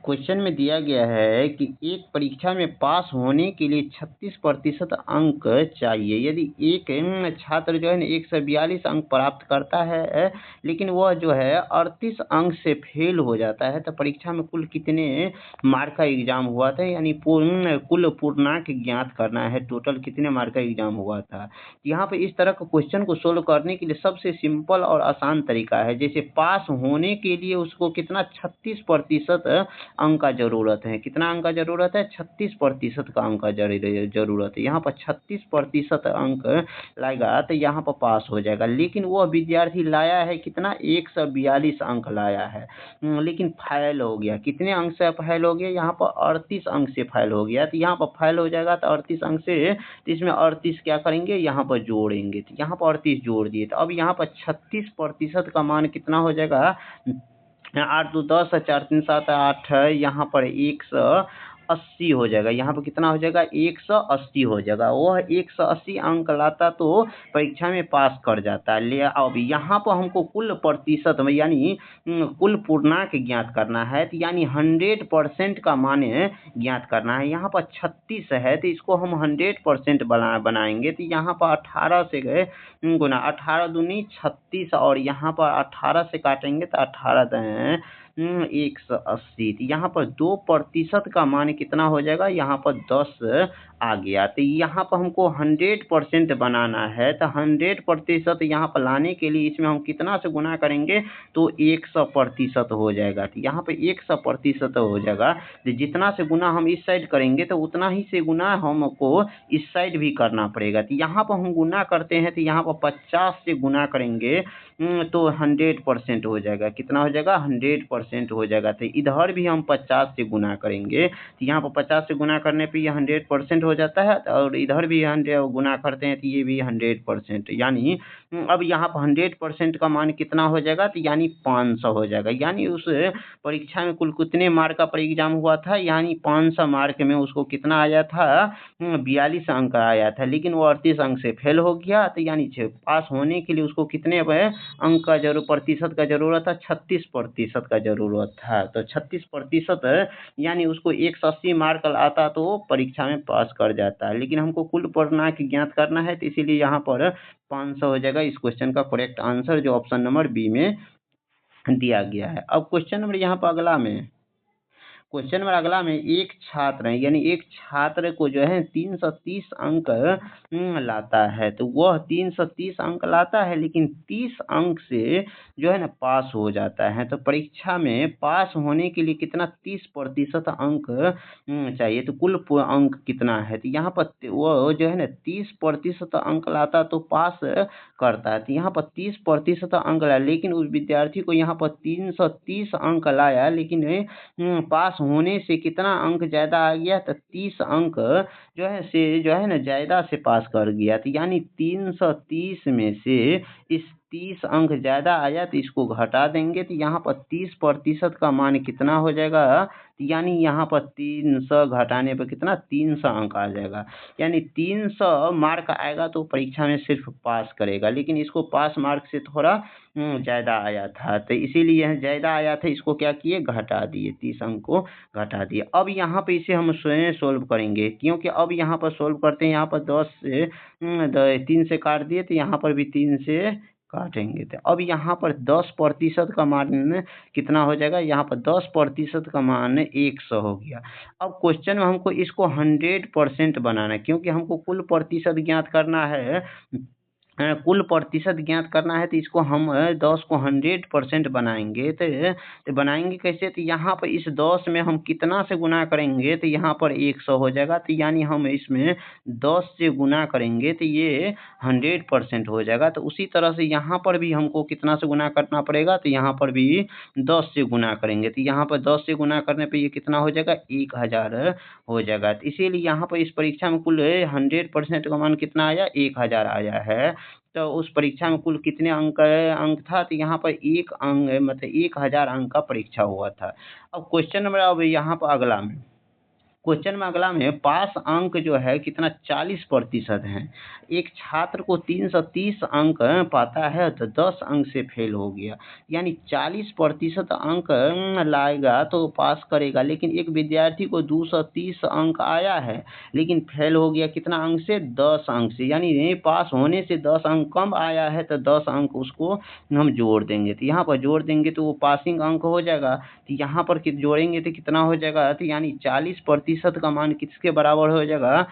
Question में दिया गया है कि एक परीक्षा में पास होने के लिए 36% अंक चाहिए। यदि एक छात्र जो है ना 142 अंक प्राप्त करता है, लेकिन वह जो है 38 अंक से फेल हो जाता है, तो परीक्षा में कुल कितने मार्क का एग्जाम हुआ था, यानी कुल पूर्णांक ज्ञात करना है, टोटल कितने मार्क का एग्जाम हुआ था। यहाँ पे इस तरह का क्वेश्चन को सोल्व करने के लिए सबसे सिंपल और आसान तरीका है, जैसे पास होने के लिए उसको कितना 36% अंक का जरूरत है। कितना अंक का जरूरत है? 36% का अंक का जरूरत है। यहाँ पर 36% अंक लाएगा तो यहाँ पर पास हो जाएगा, लेकिन वह विद्यार्थी लाया है कितना? 142 अंक लाया है, लेकिन फाइल हो गया। कितने अंक से फाइल हो गया? यहाँ पर 38 अंक से फाइल हो गया। तो यहाँ पर फाइल हो जाएगा तो 38 अंक से, तो इसमें 38 क्या करेंगे? यहाँ पर जोड़ेंगे। तो यहाँ पर 38 जोड़ दिए, तो अब यहाँ पर 36% का मान कितना हो जाएगा? 8 2 10 4 3 7 8, यहाँ पर 180 हो जाएगा। यहाँ पर कितना हो जाएगा? 180 हो जाएगा। वह 180 अंक लाता तो परीक्षा में पास कर जाता। ले अब यहाँ पर हमको कुल प्रतिशत में यानी कुल पूर्णांक ज्ञात करना है, तो यानी 100% का मान ज्ञात करना है। यहाँ पर 36 है तो इसको हम 100% बनाएंगे। तो यहाँ पर 18 से गए गुना, 18 दूनी 36, और यहाँ पर 18 से काटेंगे तो 18 180। तो यहाँ पर 2% का मान कितना हो जाएगा? यहाँ पर 10 आ गया। तो यहाँ पर हमको 100% बनाना है, तो 100% यहाँ पर लाने के लिए इसमें हम कितना से गुना करेंगे? तो 100% हो जाएगा। तो यहाँ पे 100% हो जाएगा। तो जितना से गुना हम इस साइड करेंगे तो उतना ही से गुना हमको इस साइड भी करना पड़ेगा। तो यहाँ पर हम गुना करते हैं, तो यहाँ पर 50 से गुना करेंगे तो 100% हो जाएगा। कितना हो जाएगा? 100% हो जाएगा। तो इधर भी हम 50 से गुना करेंगे, तो यहाँ पर 50 से गुना करने पे ये 100% हो जाता है, और इधर भी 100 गुना करते हैं तो ये भी 100%। यानी अब यहाँ पर 100% का मान कितना हो जाएगा? तो यानी 500 हो जाएगा। यानी उस परीक्षा में कुल कितने मार्क का एग्जाम हुआ था? यानी 500 मार्क में उसको कितना आया था? 42 अंक आया था, लेकिन वो 38 अंक से फेल हो गया। तो यानी पास होने के लिए उसको कितने अंक का प्रतिशत का जरूरत था? 36% का जरूरत था। तो 36% यानी उसको 180 मार्क आता तो परीक्षा में पास कर जाता है, लेकिन हमको कुल पूर्णांक ज्ञात करना है, तो इसीलिए यहाँ पर 500 हो जाएगा। इस क्वेश्चन का करेक्ट आंसर जो ऑप्शन नंबर बी में दिया गया है। अब क्वेश्चन नंबर यहाँ पर अगला में एक छात्र है, यानी एक छात्र को जो है 330 अंक लाता है, तो वह 330 अंक लाता है, लेकिन 30 अंक से जो है ना पास हो जाता है। तो परीक्षा में पास होने के लिए कितना? 30% अंक चाहिए। तो कुल अंक कितना है? तो यहाँ पर वो जो है ना 30% अंक लाता तो पास करता है। तो यहाँ पर 30% अंक लाया, लेकिन उस विद्यार्थी को यहाँ पर 330 अंक लाया, लेकिन पास होने से कितना अंक ज्यादा आ गया? तो 30 अंक जो है ना ज्यादा से पास कर गया। तो यानी 330 में से इस 30 अंक ज्यादा आया, तो इसको घटा देंगे। तो यहाँ पर 30% का मान कितना हो जाएगा? तो यानी यहाँ पर 300 घटाने पर कितना? 300 अंक आ जाएगा। यानी 300 मार्क आएगा तो परीक्षा में सिर्फ पास करेगा, लेकिन इसको पास मार्क से थोड़ा ज्यादा आया था, तो इसीलिए ज्यादा आया था, इसको क्या किए? घटा दिए, 30 अंक को घटा दिए। अब यहाँ पे इसे हम स्वयं सोल्व करेंगे, क्योंकि अब यहाँ पर सोल्व करते हैं, यहाँ पर 10 से 3 से काट दिए, तो यहाँ पर भी 3 से काटेंगे। तो अब यहाँ पर 10% का मान कितना हो जाएगा? यहाँ पर 10% का मान 100 हो गया। अब क्वेश्चन में हमको इसको 100% बनाना है, क्योंकि हमको कुल प्रतिशत ज्ञात करना है। कुल प्रतिशत ज्ञात करना है, तो इसको हम 10 को 100% बनाएंगे। तो बनाएंगे कैसे? तो यहाँ पर इस 10 में हम कितना से गुना करेंगे? तो यहाँ पर 100 हो जाएगा। तो यानी हम इसमें 10 से गुना करेंगे तो ये 100% हो जाएगा। तो उसी तरह से यहाँ पर भी हमको कितना से गुना करना पड़ेगा? तो यहाँ पर भी 10 से गुना करेंगे। तो यहाँ पर 10 से गुना करने पर ये कितना हो जाएगा? 1000 हो जाएगा। तो इसीलिए यहाँ पर इस परीक्षा में कुल 100% का मान कितना आया? 1000 आया है। तो उस परीक्षा में कुल कितने अंक था? तो यहाँ पर 1 अंक मतलब 1000 अंक का परीक्षा हुआ था। अब क्वेश्चन नंबर अब यहाँ पर क्वेश्चन में अगला में पास अंक जो है कितना 40% है। एक छात्र को 330 अंक पाता है तो 10 अंक से फेल हो गया, यानी 40% अंक लाएगा तो पास करेगा। लेकिन एक विद्यार्थी को 230 अंक आया है लेकिन फेल हो गया कितना अंक से, 10 अंक से, यानी पास होने से 10 अंक कम आया है तो 10 अंक उसको हम जोड़ देंगे। तो यहाँ पर जोड़ देंगे तो वो पासिंग अंक हो जाएगा। तो यहाँ पर जोड़ेंगे तो कितना हो जाएगा, तो यानी 40% का मान किसके बराबर हो जाएगा,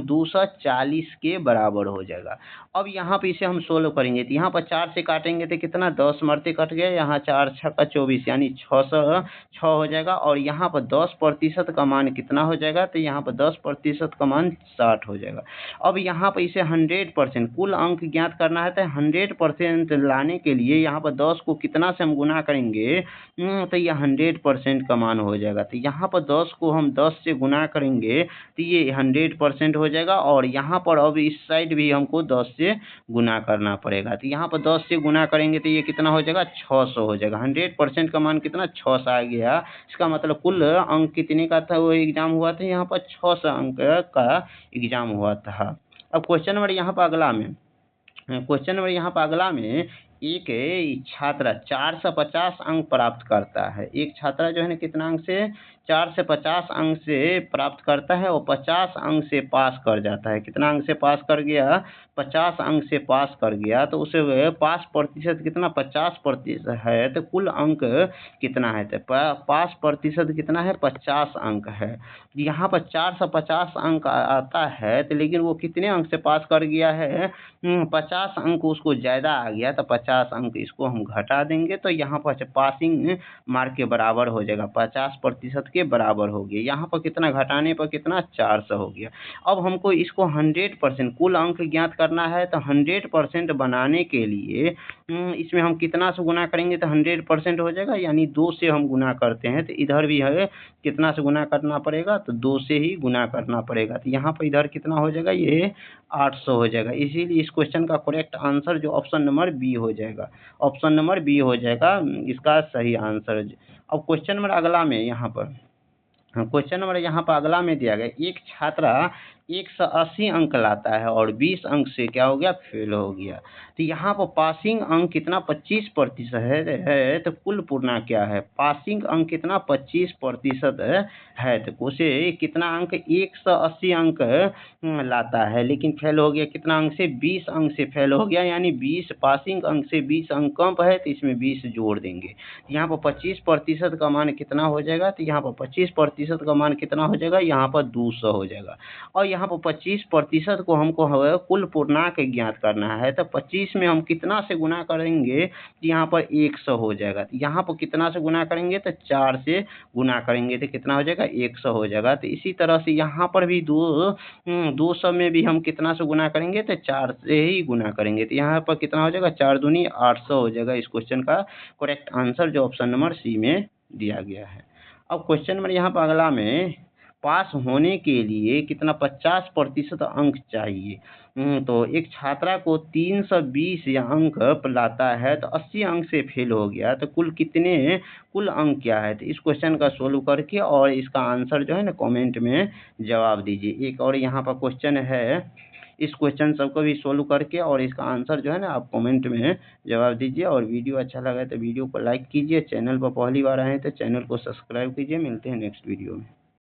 240 के बराबर हो जाएगा। अब यहाँ पे इसे हम सोल्व करेंगे तो यहाँ पर 4 से काटेंगे तो कितना, 10 मरते कट गया, यहाँ 4 छक्का 24 यानी 606 हो जाएगा। और यहाँ पर 10% का मान कितना हो जाएगा, तो यहाँ पर 10% का मान 60 हो जाएगा। अब यहाँ पर इसे 100% कुल अंक ज्ञात करना है तो 100% लाने के लिए यहाँ पर 10 को कितना से हम गुना करेंगे, तो ये 100% का मान हो जाएगा। तो यहाँ पर 10 को हम 10 से गुना करेंगे तो ये 100% हो जाएगा। और यहाँ पर अब इस साइड भी हमको 10 से गुना करना पड़ेगा। तो यहाँ पर 10 से गुना करेंगे तो ये कितना हो जाएगा, 600 हो जाएगा। 100% का मान कितना, 600 आ गया। इसका मतलब कुल अंक कितने का था, वो एग्जाम हुआ था यहाँ पर 600 अंक का एग्जाम हुआ था। अब क्वेश्चन नंबर यहाँ पर अगला में एक छात्र 450 अंक प्राप्त करता है। एक छात्रा जो है ना कितना अंक से, 4 से 50 अंक से प्राप्त करता है और 50 अंक से पास कर जाता है। कितना अंक से पास कर गया, 50 अंक से पास कर गया तो उसे पास प्रतिशत कितना, 50% है। तो कुल अंक कितना है, तो पास प्रतिशत कितना है, 50 अंक है। यहाँ पर 450 अंक आता है तो लेकिन वो कितने अंक से पास कर गया है, 50 अंक उसको ज़्यादा आ गया तो 50 अंक इसको हम घटा देंगे तो यहाँ पर पासिंग मार्क के बराबर हो जाएगा, 50% के बराबर हो गया। यहाँ पर कितना घटाने पर कितना, 400 हो गया। अब हमको इसको 100% कुल अंक ज्ञात करना है तो 100% बनाने के लिए इसमें हम कितना से गुना करेंगे तो 100% हो जाएगा, यानी 2 से हम गुना करते हैं। तो इधर भी है कितना से गुना करना पड़ेगा, तो 2 से ही गुना करना पड़ेगा। तो यहाँ पर इधर कितना हो जाएगा, ये 800 हो जाएगा। इसीलिए इस क्वेश्चन का करेक्ट आंसर जो ऑप्शन नंबर बी हो जाएगा, ऑप्शन नंबर बी हो जाएगा इसका सही आंसर। अब क्वेश्चन नंबर अगला में यहाँ पर क्वेश्चन नंबर यहाँ पर अगला में दिया गया, एक छात्रा 180 अंक लाता है और 20 अंक से क्या हो गया, फेल हो गया। तो यहाँ पर पासिंग अंक कितना, 25% है। तो कुल पूर्णा क्या है, पासिंग अंक कितना, 25% है। तो उसे कितना अंक, 180 अंक लाता है लेकिन फेल हो गया कितना अंक से, 20 अंक से फेल हो गया, यानी 20 पासिंग अंक से 20 अंक कम है तो इसमें 20 जोड़ देंगे। यहाँ पर 25% का मान कितना हो जाएगा, तो यहाँ पर 25% का मान कितना हो जाएगा, यहाँ पर 200 हो जाएगा। और यहाँ पर 25% को हमको कुल पूर्णांक ज्ञात करना है तो 25 में हम कितना से गुना करेंगे, तो यहाँ पर 100 हो जाएगा। तो यहाँ पर कितना से गुना करेंगे, तो 4 से गुना करेंगे तो कितना हो जाएगा, 100 हो जाएगा। तो इसी तरह से यहाँ पर भी 200 में भी हम कितना से गुना करेंगे, तो 4 से ही गुना करेंगे। तो यहाँ पर कितना हो जाएगा, 4 दूनी 800 हो जाएगा। इस क्वेश्चन का करेक्ट आंसर जो ऑप्शन नंबर सी में दिया गया है। अब क्वेश्चन नंबर यहाँ पर अगला में, पास होने के लिए कितना, 50% अंक चाहिए। तो एक छात्रा को 320 अंक लाता है तो 80 अंक से फेल हो गया तो कुल अंक क्या है। तो इस क्वेश्चन का सोल्व करके और इसका आंसर जो है ना कमेंट में जवाब दीजिए। एक और यहाँ पर क्वेश्चन है, इस क्वेश्चन सबको भी सोल्व करके और इसका आंसर जो है ना आप कमेंट में जवाब दीजिए। और वीडियो अच्छा लगा तो वीडियो को लाइक कीजिए, चैनल पर पहली बार आए तो चैनल को सब्सक्राइब कीजिए। मिलते हैं नेक्स्ट वीडियो में।